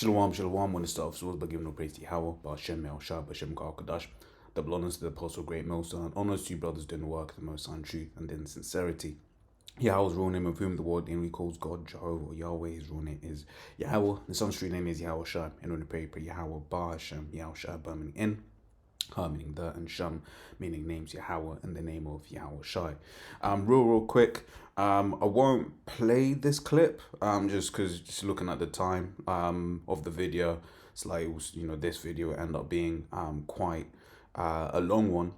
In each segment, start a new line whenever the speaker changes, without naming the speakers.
Shalom, shalom. When the start of source by giving no praise to Yahweh, Ba'ashem Yahushua, Ba'ashem Kadash. Double honors to the apostle, great millstone. Honors to you brothers doing the work of the most high in truth and in sincerity. Yahweh's real name, of whom the world inly calls God, Jehovah, or Yahweh. His real name is Yahweh. The son's true name is Yahushua. And when we pray Yahweh, Ba'ashem Yahushua, meaning in. Ha meaning the, and Sham meaning names Yahweh and the name of Yahushai. Real quick, I won't play this clip just because just looking at the time of the video, it's like it was, this video end up being quite a long one.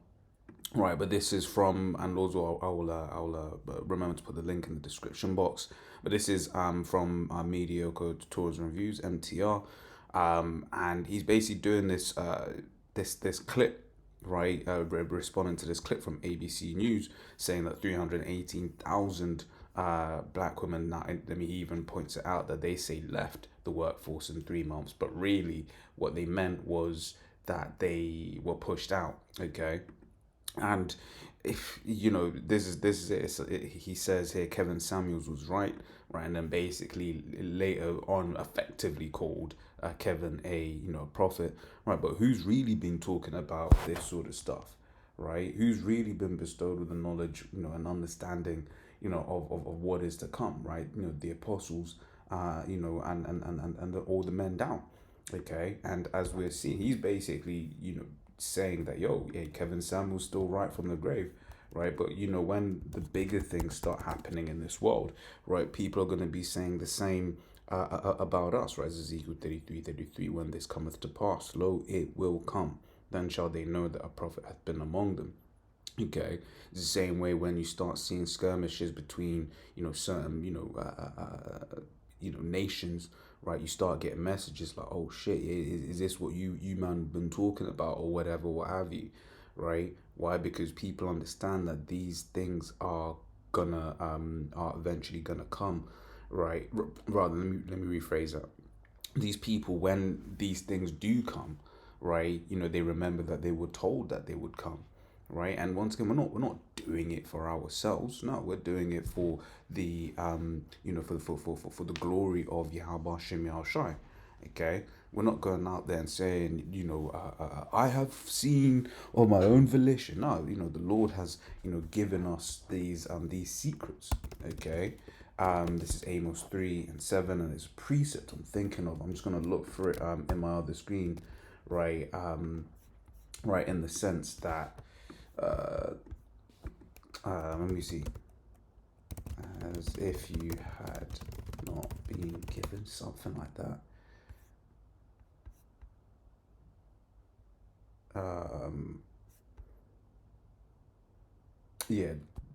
Right, but this is from, and also I'll remember to put the link in the description box. But this is from Mediocre Tourism Reviews, MTR, and he's basically doing this this clip, right? Responding to this clip from ABC News saying that 318,000 black women. Now, let me even point it out that they say left the workforce in 3 months, but really what they meant was that they were pushed out. Okay. And if this is it. He says here Kevin Samuels was right, and then basically later on effectively called Kevin a prophet, right? But who's really been talking about this sort of stuff, right? Who's really been bestowed with the knowledge, and understanding, of what is to come, right? The apostles, and all the men down, okay. And as we're seeing, he's basically saying that Kevin Samuel's still right from the grave, right? But when the bigger things start happening in this world, right, people are going to be saying the same about us, right? Ezekiel 33:33, when this cometh to pass, lo, it will come, then shall they know that a prophet hath been among them. Okay, it's the same way when you start seeing skirmishes between certain nations, right? You start getting messages like, oh shit, is this what you man been talking about, or whatever, what have you, right? Why? Because people understand that these things are gonna are eventually gonna come, right? Rather, let me rephrase that. These people, when these things do come, right, they remember that they were told that they would come, right? And once again, we're not doing it for ourselves. No, we're doing it for the for the glory of Yahweh Shem Yahushai. Okay, we're not going out there and saying I have seen of my own volition. No, the Lord has given us these secrets. Okay. This is Amos 3:7, and it's a precept I'm thinking of. I'm just gonna look for it in my other screen, right? Right, in the sense that let me see. As if you had not been given, something like that.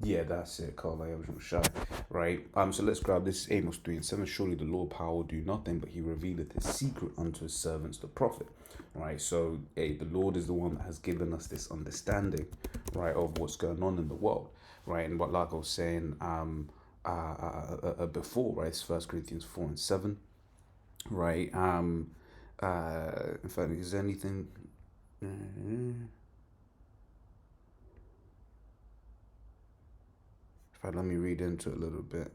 Yeah, that's it. Right. So let's grab this Amos 3:7. Surely the Lord power will do nothing, but he revealeth his secret unto his servants the prophet. Right. So the Lord is the one that has given us this understanding, right, of what's going on in the world. Right. And what, like I was saying before, right, it's 1 Corinthians 4:7. Right. In fact, is there anything let me read into it a little bit.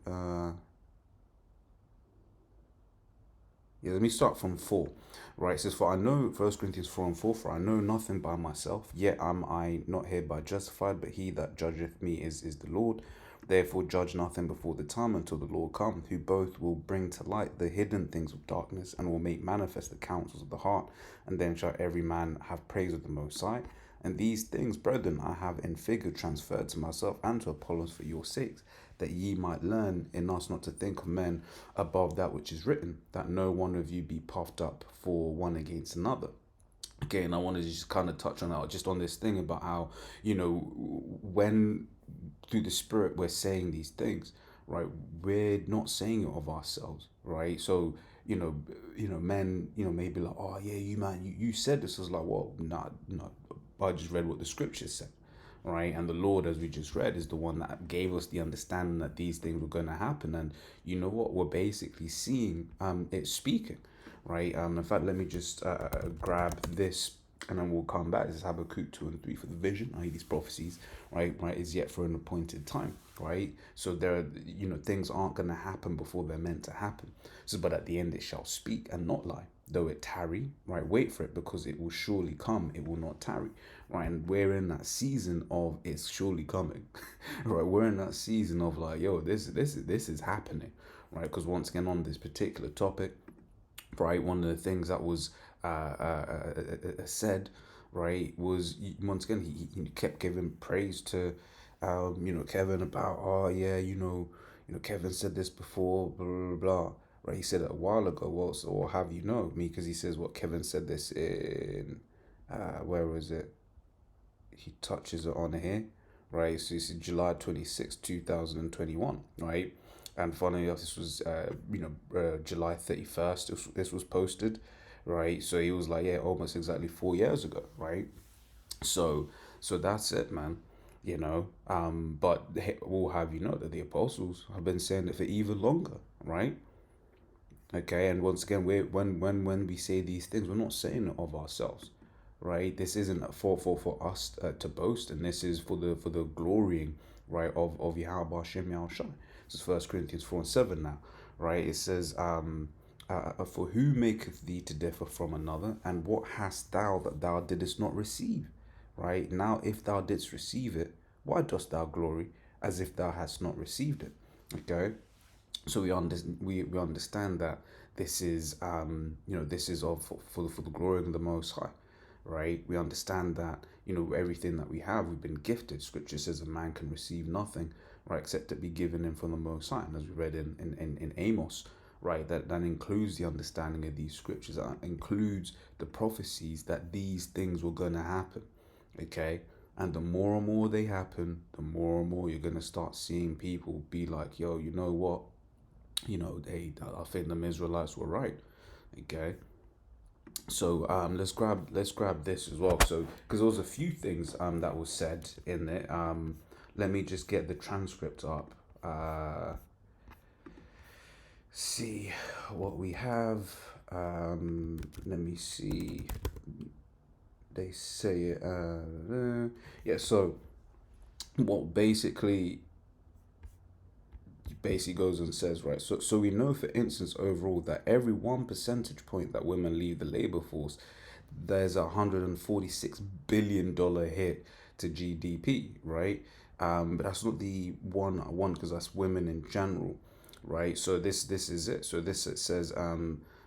Let me start from 4. Right, it says, for I know, 1 Corinthians 4:4, for I know nothing by myself, yet am I not hereby justified, but he that judgeth me is the Lord. Therefore judge nothing before the time until the Lord come, who both will bring to light the hidden things of darkness, and will make manifest the counsels of the heart. And then shall every man have praise of the Most High. And these things, brethren, I have in figure transferred to myself and to Apollos for your sakes, that ye might learn in us not to think of men above that which is written, that no one of you be puffed up for one against another. Okay, and I want to just kind of touch on that, just on this thing about how, when through the Spirit we're saying these things, right, we're not saying it of ourselves, right? So, men, may be like, oh yeah, you said this. I was like, well, no, I just read what the scriptures said, right? And the Lord, as we just read, is the one that gave us the understanding that these things were going to happen. And you know what? We're basically seeing it speaking, right? In fact, let me just grab this, and then we'll come back. This is Habakkuk 2:3 for the vision. These prophecies, right, is yet for an appointed time, right? So things aren't going to happen before they're meant to happen. So, but at the end it shall speak and not lie. Though it tarry, right? Wait for it, because it will surely come. It will not tarry, right? And we're in that season of it's surely coming, right? We're in that season of like, yo, this is happening, right? Because once again, on this particular topic, right, one of the things that was said, right, was once again he kept giving praise to Kevin about, oh yeah, Kevin said this before, blah blah blah. Right, he said it a while ago. Well, so or have you know me? Because he says what Kevin said this in, where was it? He touches it on here, right? So it's July 26th, 2021, right? And funny enough, this was July 31st. This was posted, right? So he was like, yeah, almost exactly 4 years ago, right? So that's it, man. But we'll have you know that the apostles have been saying it for even longer, right? Okay, and once again, when we say these things, we're not saying it of ourselves, right? This isn't for us to boast, and this is for the glorying, right, of Yahweh Hashem Yahushai. This is First Corinthians 4:7 now, right? It says, for who maketh thee to differ from another, and what hast thou that thou didst not receive? Right? Now, if thou didst receive it, why dost thou glory as if thou hast not received it? Okay, so we understand that this is this is of for the glory of the Most High, right? We understand that everything that we have, we've been gifted. Scripture says a man can receive nothing, right, except to be given him from the Most High, and as we read in Amos, right, that includes the understanding of these scriptures, that includes the prophecies that these things were going to happen. Okay, and the more and more they happen, the more and more you're going to start seeing people be like, yo, you know what, I think the Israelites were right. Okay, so let's grab this as well. So because there was a few things that was said in it. Let me just get the transcript up. See what we have. Let me see. They say it. Yeah. So what basically goes and says, right, so we know, for instance, overall, that every 1 percentage point that women leave the labor force, there's $146 billion hit to GDP, right? But that's not the one because that's women in general, right? So this is it. So this, it says,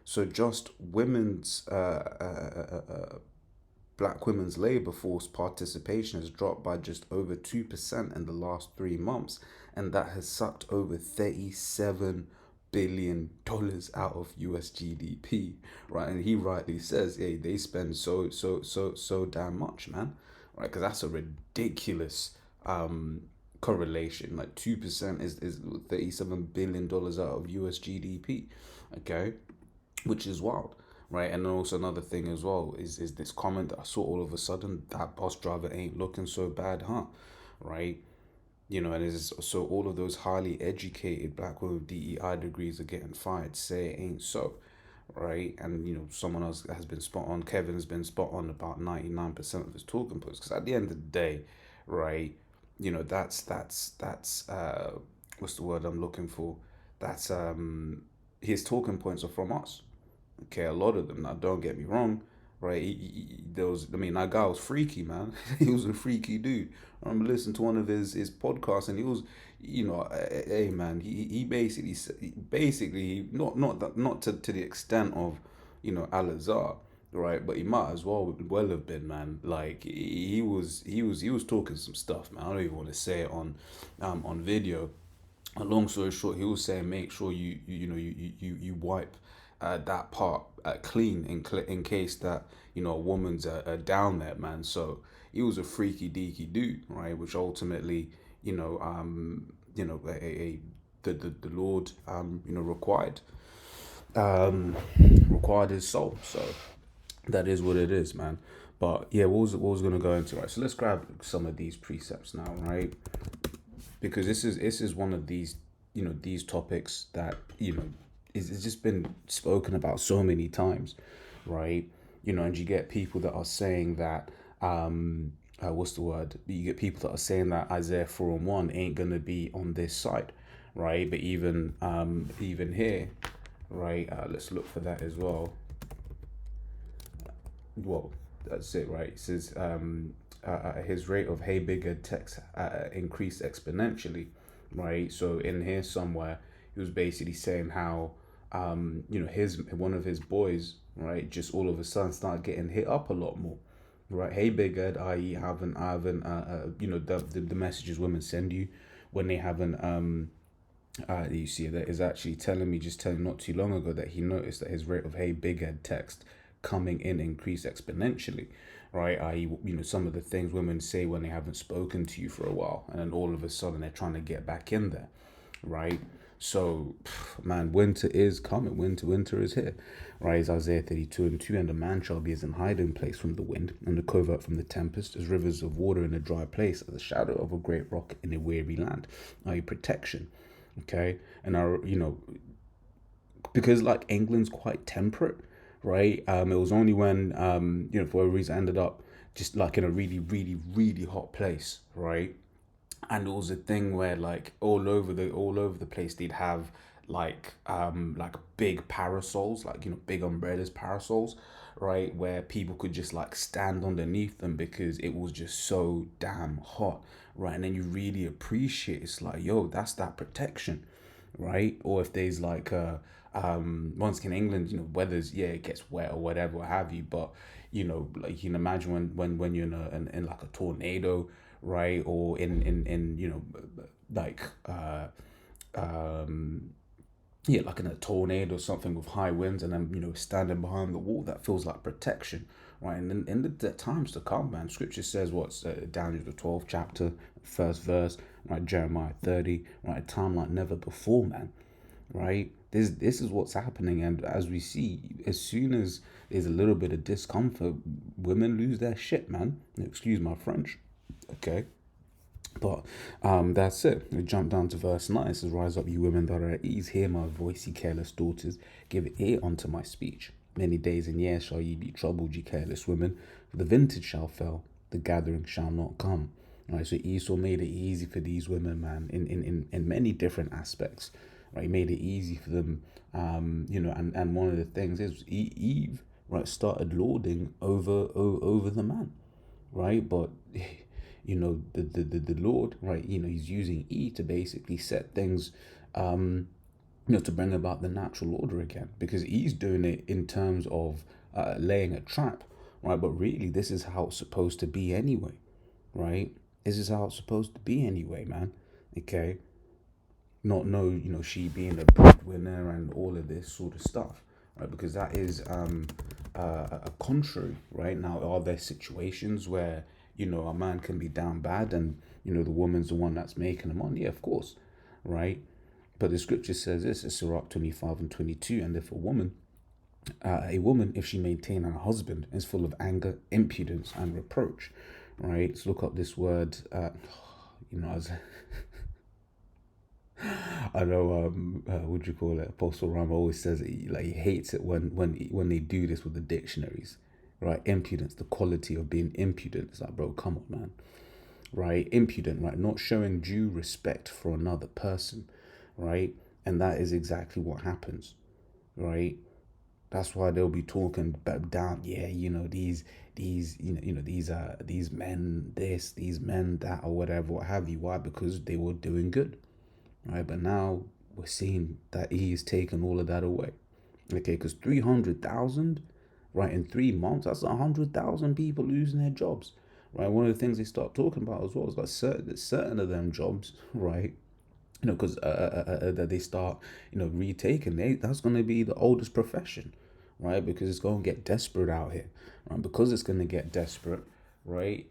so just black women's labor force participation has dropped by just over 2% in the last 3 months, and that has sucked over $37 billion out of US GDP, right? And he rightly says, hey, they spend so damn much, man, right? Because that's a ridiculous correlation. Like 2% is $37 billion out of US GDP, okay, which is wild. Right, and also another thing as well is this comment that I saw all of a sudden, that bus driver ain't looking so bad, huh? Right, and it's so all of those highly educated black women with DEI degrees are getting fired. Say it ain't so, right? And someone else has been spot on. Kevin has been spot on about 99% of his talking points. Because at the end of the day, right, that's what's the word I'm looking for? That's his talking points are from us. Okay, a lot of them. Now, don't get me wrong, right? That guy was freaky, man. He was a freaky dude. I remember listening to one of his podcasts, and he was, hey man, he basically not to the extent of, Al-Azhar, right? But he might as well have been, man. Like he was talking some stuff, man. I don't even want to say it on video. A long story short, he was saying, make sure you wipe that part clean in case that a woman's down there, man. So he was a freaky deaky dude, right? Which ultimately, the Lord required his soul. So that is what it is, man. But yeah, what was gonna go into, right? So let's grab some of these precepts now, right? Because this is one of these these topics that it's just been spoken about so many times, right? And you get people that are saying that what's the word? You get people that are saying that Isaiah 4:1 ain't gonna be on this side, right? But even here, right? Let's look for that as well. Well, that's it, right? It says his rate of hey bigger text increased exponentially, right? So in here somewhere, he was basically saying how his one of his boys, right, just all of a sudden started getting hit up a lot more, right? Hey big ed, i.e. haven't the messages women send you when they haven't you see that is actually telling not too long ago that he noticed that his rate of hey big ed text coming in increased exponentially, right? I.e., some of the things women say when they haven't spoken to you for a while, and then all of a sudden they're trying to get back in there, right? So, man, winter is coming. Winter is here, right? It's Isaiah 32:2, and a man shall be as an hiding place from the wind, and a covert from the tempest, as rivers of water in a dry place, as a shadow of a great rock in a weary land, i.e., protection. Okay, and because like England's quite temperate, right? It was only when for a reason I ended up just like in a really, really, really hot place, right? And it was a thing where like all over the place they'd have like big parasols, like big umbrellas, parasols, right, where people could just like stand underneath them because it was just so damn hot, right? And then you really appreciate it's like, yo, that's that protection, right? Or if there's like once in England, weather's, yeah, it gets wet or whatever, what have you, but like you can imagine when you're in like a tornado, right? Or in like um yeah, like in a tornado or something with high winds, and then standing behind the wall, that feels like protection, right? And in the times to come, man, Scripture says what's Daniel the 12th chapter, first verse, right? Jeremiah 30, right? A time like never before, man, right? This is what's happening, and as we see, as soon as there's a little bit of discomfort, women lose their shit, man. Excuse my French, okay? But that's it. We jump down to verse 9. It says, rise up, you women that are at ease, hear my voice, ye careless daughters, give ear unto my speech. Many days and years shall ye be troubled, ye careless women, for the vintage shall fail, the gathering shall not come. Right, so Esau made it easy for these women, man, in many different aspects. Right, he made it easy for them, and one of the things is Eve, right, started lording over the man, right? But the Lord, right? He's using E to basically set things, to bring about the natural order again, because He's doing it in terms of laying a trap, right? But really, this is how it's supposed to be anyway, right? This is how it's supposed to be anyway, man. Okay, not no, she being a breadwinner and all of this sort of stuff, right? Because that is a contrary, right? Now, are there situations where a man can be down bad and the woman's the one that's making the money? Yeah, of course, right? But the scripture says this, it's Sirach 25:22, and if a woman, if she maintain her husband, is full of anger, impudence, and reproach, right? Let's look up this word. As I know, what do you call it? Apostle Ram always says he hates it when they do this with the dictionaries, right? Impudence, the quality of being impudent. It's like, bro, come on, man, right? Impudent, right? Not showing due respect for another person, right? And that is exactly what happens, right? That's why they'll be talking down, yeah, these men this, these men that, or whatever, what have you. Why? Because they were doing good, right? But now we're seeing that He is taking all of that away. Okay, because 300,000, right, in 3 months, that's 100,000 people losing their jobs, right? One of the things they start talking about as well is like certain of them jobs, right? Because that they start, retaking. That's going to be the oldest profession, right? Because it's going to get desperate out here, right? Because it's going to get desperate, right?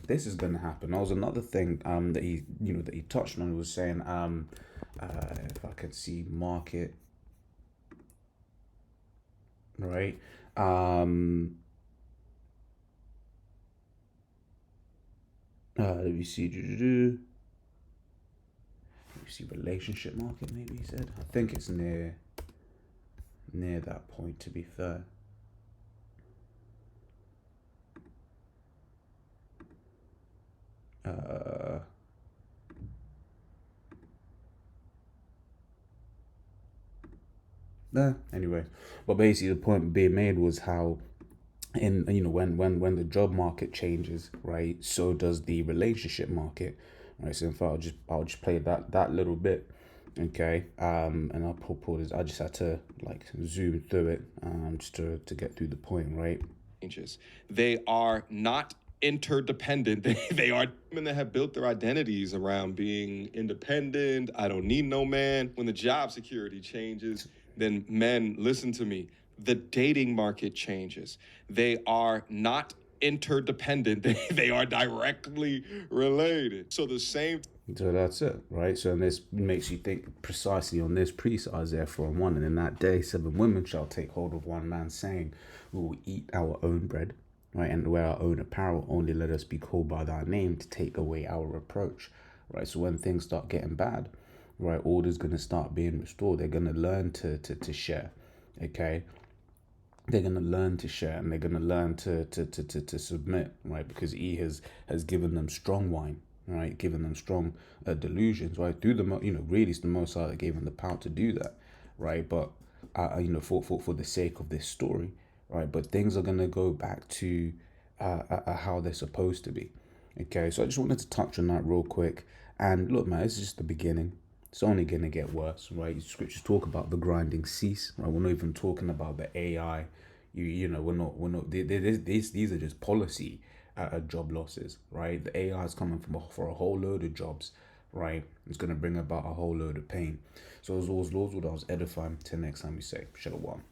This is going to happen. That was another thing that he touched on. He was saying if I could see market, right? Let me see. Let me see relationship market. Maybe he said. I think it's near that point. To be fair. Anyway, but basically the point being made was how in when the job market changes, right, so does the relationship market, right? So in fact I'll just play that little bit, okay, and I'll pull this. I just had to like zoom through it just to get through the point, right?
Changes. They are not interdependent. They are women that have built their identities around being independent. I don't need no man. When the job security changes, then men, listen to me, the dating market changes. They are not interdependent. They are directly related. So the same.
So that's it, right? So this makes you think precisely on this precise therefore on one. And in that day 7 women shall take hold of one man, saying, we will eat our own bread, right, and wear our own apparel. Only let us be called by thy name to take away our reproach, right? So when things start getting bad, right, order's going to start being restored. They're going to learn to share, okay? They're going to learn to share, and they're going to learn to submit, right? Because he has given them strong wine, right? Given them strong delusions, right? Through the, really it's the Most High that gave them the power to do that, right? But, for the sake of this story, right? But things are going to go back to how they're supposed to be, okay? So I just wanted to touch on that real quick. And look, man, this is just the beginning. It's only going to get worse, right? Scriptures talk about the grinding cease, right? We're not even talking about the AI. We're not. These are just policy job losses, right? The AI is coming for a whole load of jobs, right? It's going to bring about a whole load of pain. So those what I was edifying. Till next time we say, Shalom.